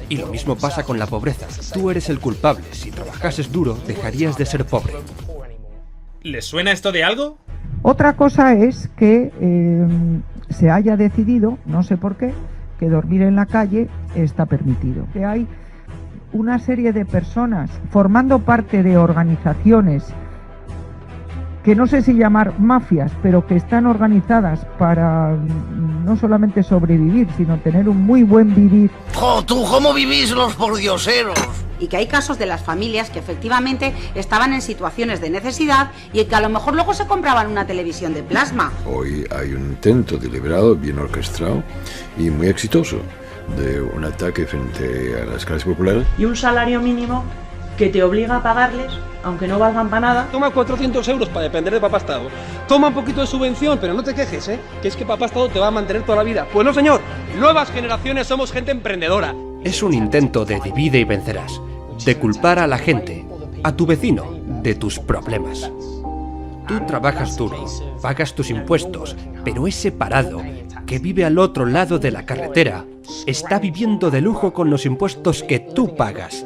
Y lo mismo pasa con la pobreza. Tú eres el culpable. Si trabajases duro, dejarías de ser pobre. ¿Les suena esto de algo? Otra cosa es que se haya decidido, no sé por qué, que dormir en la calle está permitido. Que hay una serie de personas formando parte de organizaciones que no sé si llamar mafias, pero que están organizadas para no solamente sobrevivir, sino tener un muy buen vivir. ¡Jo, tú, cómo vivís los pordioseros! Y que hay casos de las familias que efectivamente estaban en situaciones de necesidad y que a lo mejor luego se compraban una televisión de plasma. Hoy hay un intento deliberado, bien orquestado y muy exitoso de un ataque frente a las clases populares. Y un salario mínimo que te obliga a pagarles, aunque no valgan para nada. Toma 400 euros para depender de papá Estado. Toma un poquito de subvención, pero no te quejes, que es que papá Estado te va a mantener toda la vida. Pues no, señor. Nuevas generaciones somos gente emprendedora. Es un intento de divide y vencerás, de culpar a la gente, a tu vecino, de tus problemas. Tú trabajas duro, pagas tus impuestos, pero ese parado, que vive al otro lado de la carretera, está viviendo de lujo con los impuestos que tú pagas.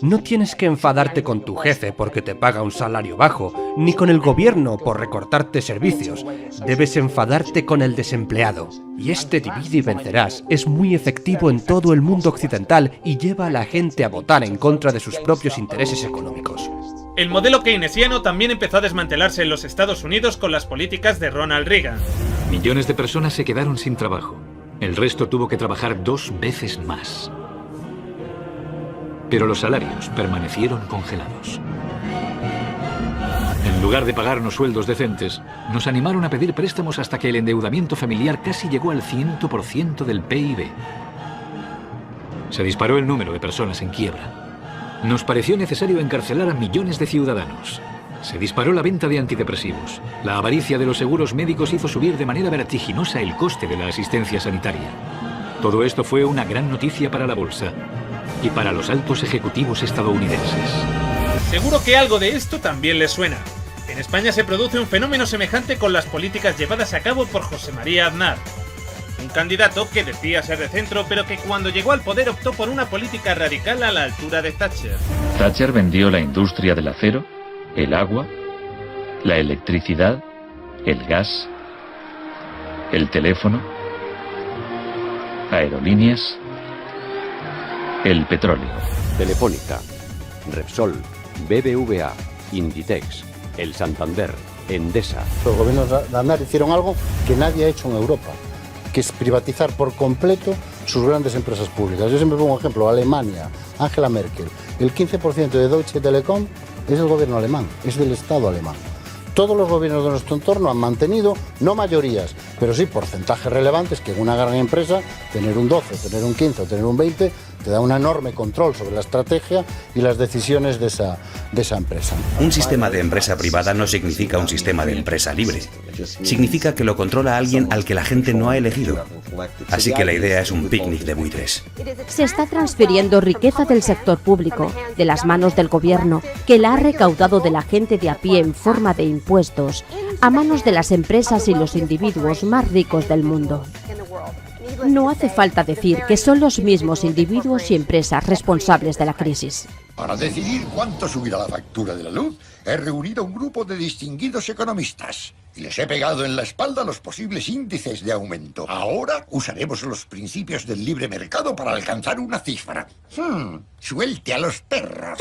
No tienes que enfadarte con tu jefe porque te paga un salario bajo, ni con el gobierno por recortarte servicios. Debes enfadarte con el desempleado. Y este divide y vencerás es muy efectivo en todo el mundo occidental y lleva a la gente a votar en contra de sus propios intereses económicos. El modelo keynesiano también empezó a desmantelarse en los Estados Unidos con las políticas de Ronald Reagan. Millones de personas se quedaron sin trabajo. El resto tuvo que trabajar 2 veces más. Pero los salarios permanecieron congelados. En lugar de pagarnos sueldos decentes, nos animaron a pedir préstamos hasta que el endeudamiento familiar casi llegó al 100% del PIB. Se disparó el número de personas en quiebra. Nos pareció necesario encarcelar a millones de ciudadanos. Se disparó la venta de antidepresivos. La avaricia de los seguros médicos hizo subir de manera vertiginosa el coste de la asistencia sanitaria. Todo esto fue una gran noticia para la bolsa y para los altos ejecutivos estadounidenses. Seguro que algo de esto también les suena. En España se produce un fenómeno semejante con las políticas llevadas a cabo por José María Aznar. Un candidato que decía ser de centro, pero que cuando llegó al poder optó por una política radical a la altura de Thatcher. Thatcher vendió la industria del acero, el agua, la electricidad, el gas, el teléfono, aerolíneas, el petróleo. Telefónica, Repsol, BBVA, Inditex, el Santander, Endesa. Los gobiernos de Aznar hicieron algo que nadie ha hecho en Europa, que es privatizar por completo sus grandes empresas públicas. Yo siempre pongo un ejemplo, Alemania, Angela Merkel. El 15% de Deutsche Telekom es del gobierno alemán, es del Estado alemán. Todos los gobiernos de nuestro entorno han mantenido, no mayorías, pero sí porcentajes relevantes, que en una gran empresa tener un 12, tener un 15 o tener un 20 te da un enorme control sobre la estrategia y las decisiones de esa empresa. Un sistema de empresa privada no significa un sistema de empresa libre. Significa que lo controla alguien al que la gente no ha elegido. Así que la idea es un picnic de buitres. Se está transfiriendo riqueza del sector público, de las manos del gobierno, que la ha recaudado de la gente de a pie en forma de impuestos, a manos de las empresas y los individuos más ricos del mundo. No hace falta decir que son los mismos individuos y empresas responsables de la crisis. Para decidir cuánto subirá la factura de la luz, he reunido a un grupo de distinguidos economistas y les he pegado en la espalda los posibles índices de aumento. Ahora usaremos los principios del libre mercado para alcanzar una cifra. Suelte a los perros.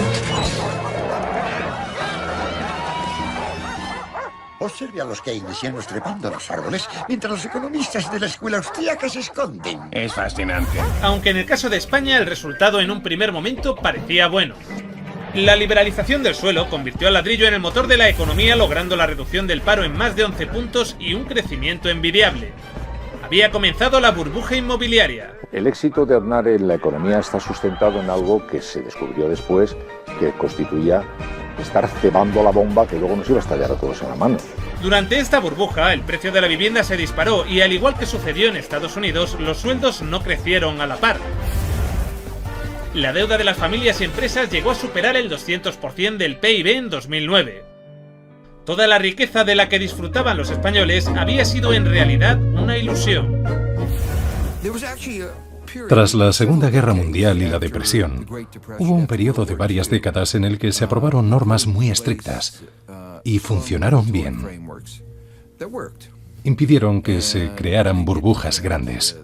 Observe a los keynesianos trepando los árboles, mientras los economistas de la escuela austríaca se esconden. Es fascinante. Aunque en el caso de España el resultado en un primer momento parecía bueno. La liberalización del suelo convirtió al ladrillo en el motor de la economía, logrando la reducción del paro en más de 11 puntos y un crecimiento envidiable. Había comenzado la burbuja inmobiliaria. El éxito de Aznar en la economía está sustentado en algo que se descubrió después, que constituía estar cebando la bomba que luego nos iba a estallar a todos en la mano. Durante esta burbuja, el precio de la vivienda se disparó y, al igual que sucedió en Estados Unidos, los sueldos no crecieron a la par. La deuda de las familias y empresas llegó a superar el 200% del PIB en 2009. Toda la riqueza de la que disfrutaban los españoles había sido en realidad una ilusión. Tras la Segunda Guerra Mundial y la Depresión, hubo un periodo de varias décadas en el que se aprobaron normas muy estrictas y funcionaron bien. Impidieron que se crearan burbujas grandes.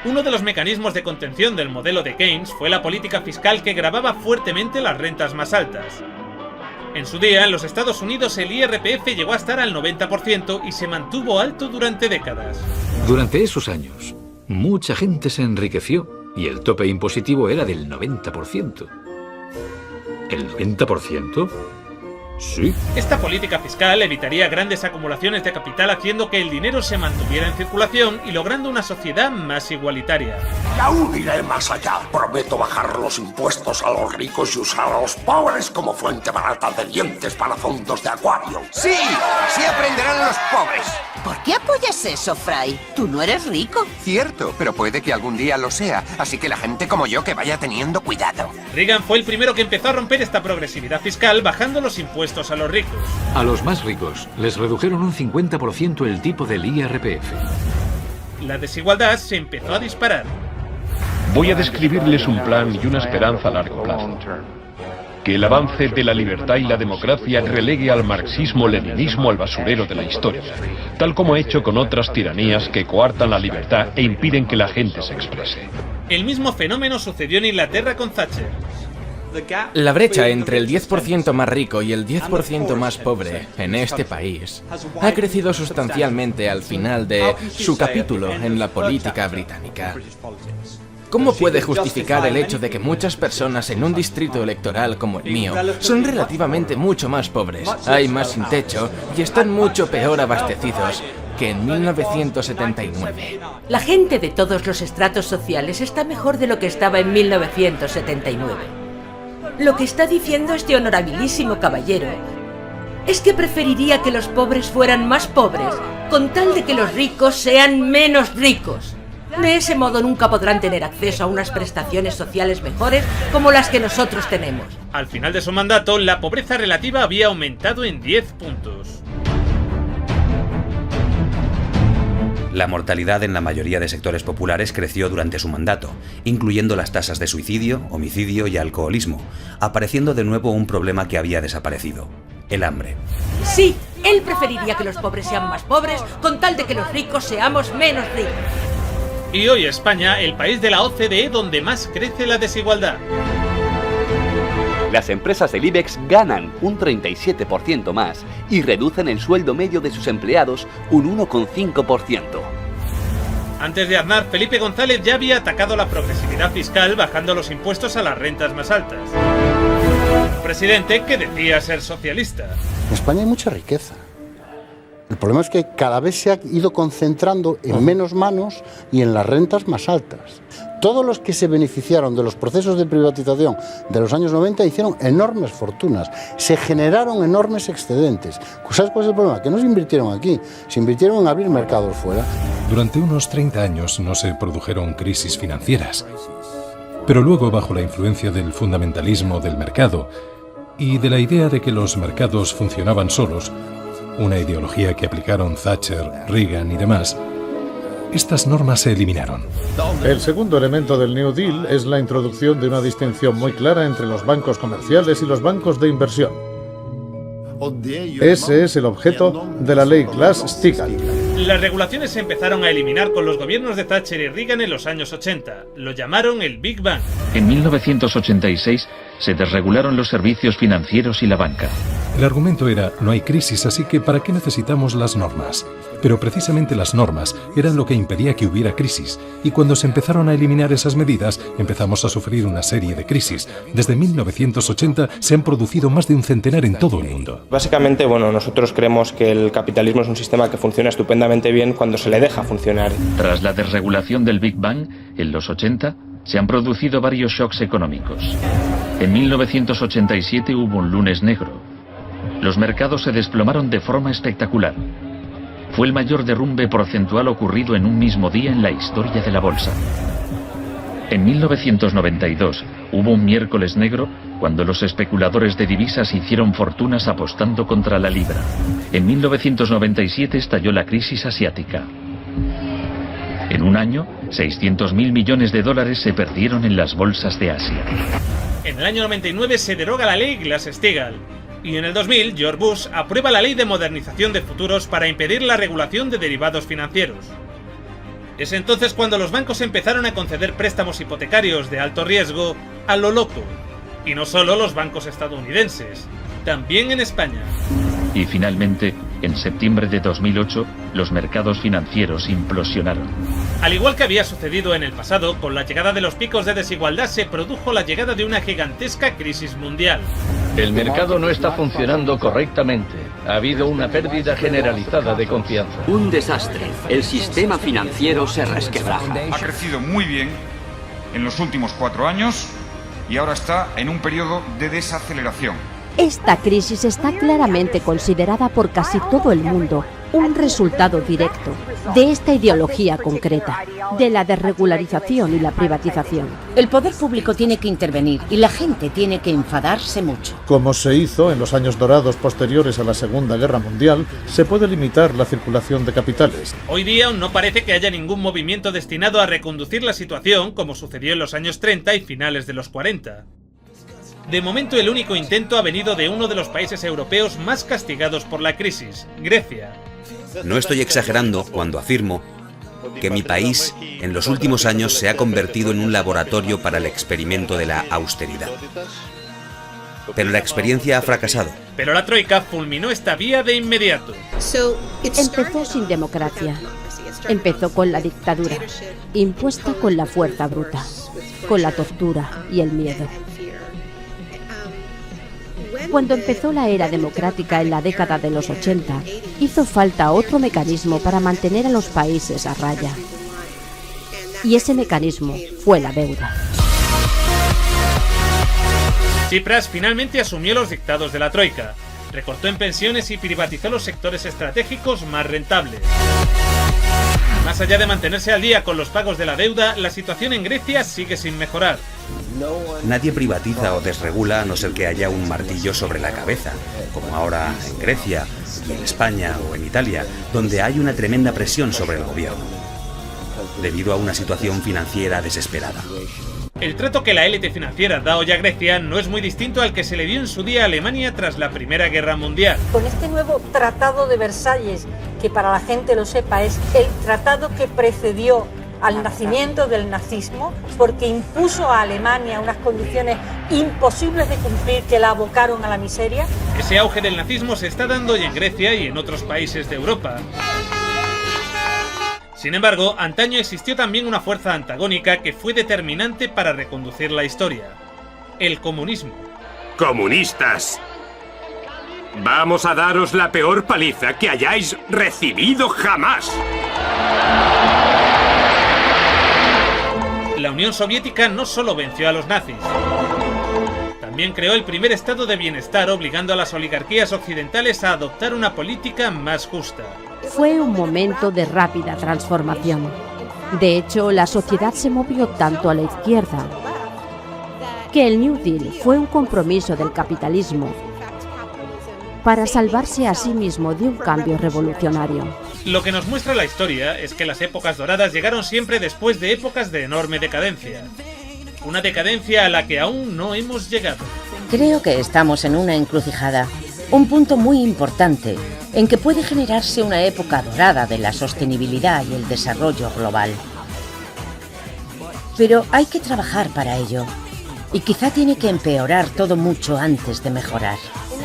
Uno de los mecanismos de contención del modelo de Keynes fue la política fiscal que gravaba fuertemente las rentas más altas. En su día, en los Estados Unidos, el IRPF llegó a estar al 90% y se mantuvo alto durante décadas. Durante esos años, mucha gente se enriqueció y el tope impositivo era del 90%. ¿El 90%? Sí. Esta política fiscal evitaría grandes acumulaciones de capital, haciendo que el dinero se mantuviera en circulación y logrando una sociedad más igualitaria. Y aún iré más allá. Prometo bajar los impuestos a los ricos y usar a los pobres como fuente barata de dientes para fondos de acuario. ¡Sí! ¡Así aprenderán los pobres! ¿Por qué apoyas eso, Fry? ¿Tú no eres rico? Cierto, pero puede que algún día lo sea, así que la gente como yo que vaya teniendo cuidado. Reagan fue el primero que empezó a romper esta progresividad fiscal, bajando los impuestos a los ricos. A los más ricos les redujeron un 50% el tipo del IRPF. La desigualdad se empezó a disparar. Voy a describirles un plan y una esperanza a largo plazo. Que el avance de la libertad y la democracia relegue al marxismo-leninismo al basurero de la historia, tal como ha hecho con otras tiranías que coartan la libertad e impiden que la gente se exprese. El mismo fenómeno sucedió en Inglaterra con Thatcher. La brecha entre el 10% más rico y el 10% más pobre en este país ha crecido sustancialmente al final de su capítulo en la política británica. ¿Cómo puede justificar el hecho de que muchas personas en un distrito electoral como el mío son relativamente mucho más pobres, hay más sin techo y están mucho peor abastecidos que en 1979? La gente de todos los estratos sociales está mejor de lo que estaba en 1979. Lo que está diciendo este honorabilísimo caballero es que preferiría que los pobres fueran más pobres con tal de que los ricos sean menos ricos. De ese modo nunca podrán tener acceso a unas prestaciones sociales mejores como las que nosotros tenemos. Al final de su mandato, la pobreza relativa había aumentado en 10 puntos. La mortalidad en la mayoría de sectores populares creció durante su mandato, incluyendo las tasas de suicidio, homicidio y alcoholismo, apareciendo de nuevo un problema que había desaparecido: el hambre. Sí, él preferiría que los pobres sean más pobres con tal de que los ricos seamos menos ricos. Y hoy España, el país de la OCDE donde más crece la desigualdad. Las empresas del IBEX ganan un 37% más y reducen el sueldo medio de sus empleados un 1,5%. Antes de Aznar, Felipe González ya había atacado la progresividad fiscal bajando los impuestos a las rentas más altas. Un presidente que decía ser socialista. En España hay mucha riqueza. El problema es que cada vez se ha ido concentrando en menos manos y en las rentas más altas. Todos los que se beneficiaron de los procesos de privatización de los años 90 hicieron enormes fortunas, se generaron enormes excedentes. ¿Sabes cuál es el problema? Que no se invirtieron aquí, se invirtieron en abrir mercados fuera. Durante unos 30 años no se produjeron crisis financieras, pero luego, bajo la influencia del fundamentalismo del mercado y de la idea de que los mercados funcionaban solos, una ideología que aplicaron Thatcher, Reagan y demás, estas normas se eliminaron. El segundo elemento del New Deal es la introducción de una distinción muy clara entre los bancos comerciales y los bancos de inversión. Ese es el objeto de la ley Glass-Steagall. Las regulaciones se empezaron a eliminar con los gobiernos de Thatcher y Reagan en los años 80. Lo llamaron el Big Bang. En 1986 se desregularon los servicios financieros y la banca. El argumento era, no hay crisis, así que ¿para qué necesitamos las normas? Pero precisamente las normas eran lo que impedía que hubiera crisis, y cuando se empezaron a eliminar esas medidas, empezamos a sufrir una serie de crisis. Desde 1980 se han producido más de un centenar en todo el mundo. Básicamente, nosotros creemos que el capitalismo es un sistema que funciona estupendamente bien cuando se le deja funcionar. Tras la desregulación del Big Bang, en los 80, se han producido varios shocks económicos. En 1987 hubo un lunes negro. Los mercados se desplomaron de forma espectacular. Fue el mayor derrumbe porcentual ocurrido en un mismo día en la historia de la bolsa. En 1992 hubo un miércoles negro cuando los especuladores de divisas hicieron fortunas apostando contra la libra. En 1997 estalló la crisis asiática. En un año, 600.000 millones de dólares se perdieron en las bolsas de Asia. En el año 99 se deroga la ley Glass-Steagall. Y en el 2000, George Bush aprueba la ley de modernización de futuros para impedir la regulación de derivados financieros. Es entonces cuando los bancos empezaron a conceder préstamos hipotecarios de alto riesgo a lo loco. Y no solo los bancos estadounidenses, también en España. Y finalmente, en septiembre de 2008, los mercados financieros implosionaron. Al igual que había sucedido en el pasado, con la llegada de los picos de desigualdad se produjo la llegada de una gigantesca crisis mundial. El mercado no está funcionando correctamente. Ha habido una pérdida generalizada de confianza. Un desastre. El sistema financiero se resquebraja. Ha crecido muy bien en los últimos 4 años y ahora está en un periodo de desaceleración. Esta crisis está claramente considerada por casi todo el mundo un resultado directo de esta ideología concreta, de la desregularización y la privatización. El poder público tiene que intervenir y la gente tiene que enfadarse mucho. Como se hizo en los años dorados posteriores a la Segunda Guerra Mundial, se puede limitar la circulación de capitales. Hoy día aún no parece que haya ningún movimiento destinado a reconducir la situación como sucedió en los años 30 y finales de los 40. De momento el único intento ha venido de uno de los países europeos más castigados por la crisis, Grecia. No estoy exagerando cuando afirmo que mi país en los últimos años se ha convertido en un laboratorio para el experimento de la austeridad. Pero la experiencia ha fracasado. Pero la Troika fulminó esta vía de inmediato. Empezó sin democracia. Empezó con la dictadura, impuesta con la fuerza bruta, con la tortura y el miedo. Cuando empezó la era democrática en la década de los 80, hizo falta otro mecanismo para mantener a los países a raya. Y ese mecanismo fue la deuda. Tsipras finalmente asumió los dictados de la Troika, recortó en pensiones y privatizó los sectores estratégicos más rentables. Más allá de mantenerse al día con los pagos de la deuda, la situación en Grecia sigue sin mejorar. Nadie privatiza o desregula a no ser que haya un martillo sobre la cabeza, como ahora en Grecia, y en España o en Italia, donde hay una tremenda presión sobre el gobierno, debido a una situación financiera desesperada. El trato que la élite financiera da hoy a Grecia no es muy distinto al que se le dio en su día a Alemania tras la Primera Guerra Mundial. Con este nuevo Tratado de Versalles, que para la gente lo sepa es el tratado que precedió al nacimiento del nazismo, porque impuso a Alemania unas condiciones imposibles de cumplir que la abocaron a la miseria. Ese auge del nazismo se está dando hoy en Grecia y en otros países de Europa. Sin embargo, antaño existió también una fuerza antagónica que fue determinante para reconducir la historia: el comunismo. ¡Comunistas! Vamos a daros la peor paliza que hayáis recibido jamás. La Unión Soviética no solo venció a los nazis, también creó el primer estado de bienestar, obligando a las oligarquías occidentales a adoptar una política más justa. Fue un momento de rápida transformación. De hecho, la sociedad se movió tanto a la izquierda que el New Deal fue un compromiso del capitalismo para salvarse a sí mismo de un cambio revolucionario. Lo que nos muestra la historia es que las épocas doradas llegaron siempre después de épocas de enorme decadencia. Una decadencia a la que aún no hemos llegado. Creo que estamos en una encrucijada, un punto muy importante, en que puede generarse una época dorada de la sostenibilidad y el desarrollo global. Pero hay que trabajar para ello, y quizá tiene que empeorar todo mucho antes de mejorar.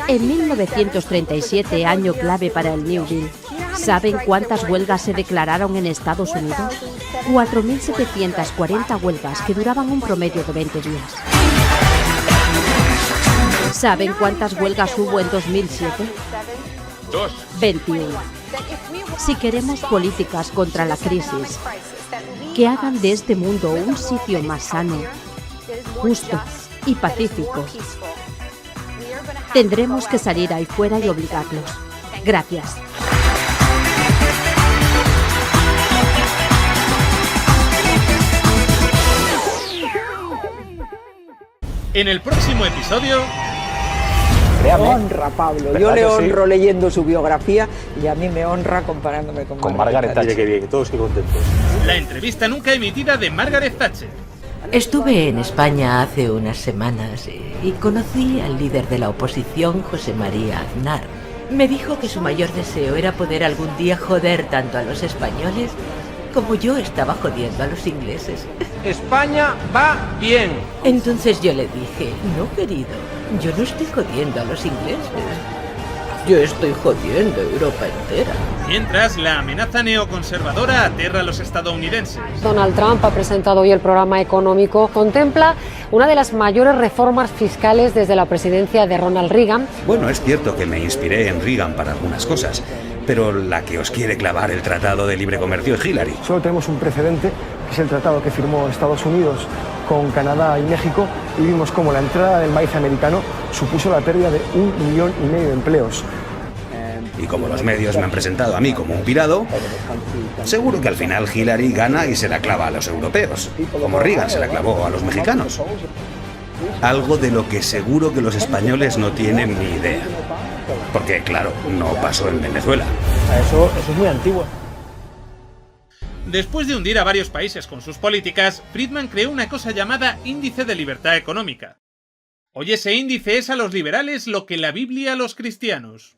En 1937, año clave para el New Deal, ¿saben cuántas huelgas se declararon en Estados Unidos? 4.740 huelgas que duraban un promedio de 20 días. ¿Saben cuántas huelgas hubo en 2007? 21. Si queremos políticas contra la crisis, que hagan de este mundo un sitio más sano, justo y pacífico, tendremos que salir ahí fuera y obligarlos. Gracias. En el próximo episodio... Honra, Pablo. Yo le honro leyendo su biografía y a mí me honra comparándome con Margaret Thatcher. Qué bien, todos qué contentos. La entrevista nunca emitida de Margaret Thatcher. Estuve en España hace unas semanas y conocí al líder de la oposición, José María Aznar. Me dijo que su mayor deseo era poder algún día joder tanto a los españoles como yo estaba jodiendo a los ingleses. España va bien. Entonces yo le dije, no querido, yo no estoy jodiendo a los ingleses. Yo estoy jodiendo a Europa entera. Mientras, la amenaza neoconservadora aterra a los estadounidenses. Donald Trump ha presentado hoy el programa económico. Contempla una de las mayores reformas fiscales desde la presidencia de Ronald Reagan. Bueno, es cierto que me inspiré en Reagan para algunas cosas, pero la que os quiere clavar el Tratado de Libre Comercio es Hillary. Solo tenemos un precedente, que es el tratado que firmó Estados Unidos con Canadá y México, y vimos cómo la entrada del maíz americano supuso la pérdida de 1,5 millones de empleos. Y como los medios me han presentado a mí como un pirado, seguro que al final Hillary gana y se la clava a los europeos, como Reagan se la clavó a los mexicanos. Algo de lo que seguro que los españoles no tienen ni idea. Porque, claro, no pasó en Venezuela. Eso es muy antiguo. Después de hundir a varios países con sus políticas, Friedman creó una cosa llamada Índice de Libertad Económica. Hoy ese índice es a los liberales lo que la Biblia a los cristianos.